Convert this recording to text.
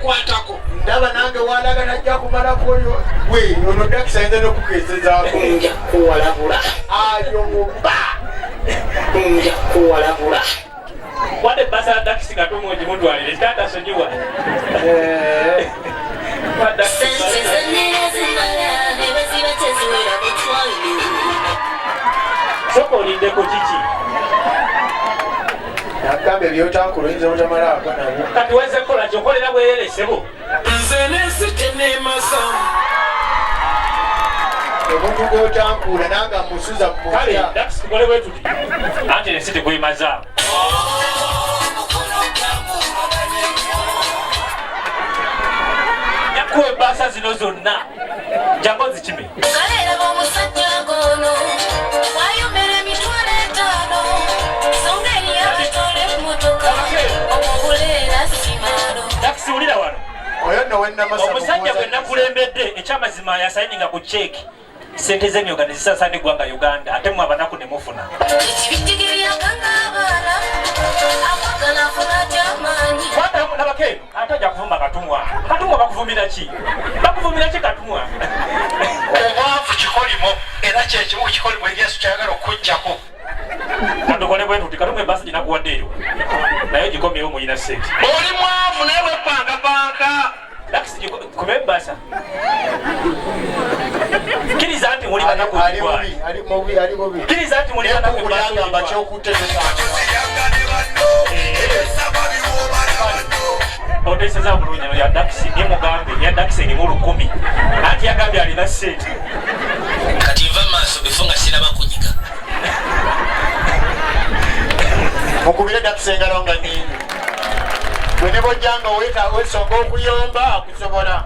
kwatako ndaba nange walaga najja kumalako oyo we ono dakisayinza n'okukeesezaako nja kuwalabula ayo mubba nja kuwalabula wade basa dakisi katumungi mutwalire tatasonyiwa soko olindeko kiki nagambe ebyotankulu oyinza obutamalaako nabo kati weze kukola kyokolera bwereresebo nze nesitenemasa omuntu gwotankuula nange amusuza kale mumutya dakisi tukole bwetuti anti nensi tekwemazaawo yakuwa ebbaasa zino zonna jango zikime kalera omusajja gono wayomera emitwalo 5 songeri yabatole emmotoka omubuleera simalo dakisi wulira wano oyo nno wennamasa omusajja gwe nakulembedde ekyamazima yasayininga ku ceeki sente z'emyoga ne zisasana eggwanga Uganda ate mu abanaku ne mufuna ekibitigiryakanga abaana akwagala afuna gy'amaanyi kwatamu nabakeeno ate ajja kuvuma katumwa bakuvumira ki katumwa obwavu kikolimo era kyekimu kikolimo Yesu kyayagala okujjako katukole bwe tuti katumwa ebbaasa ginakuwadde eyo naye gikomyewo muyina sente oli mwavu naye bwepangapanga dakisi kuba ebbaasa kkiriza nti muli banaku ali mubi kkiriza nti muli banaku kulangamba kyokutegeka oteeseza bulungi ya dakisi nemugambe ya dakisi erimu 10 anti yagambye alina sente kati nva maaso bifo nga siraba kunyiga mukubire dakisi engalo nga nini bwe ne bojjanga wesonga okuyomba akusobola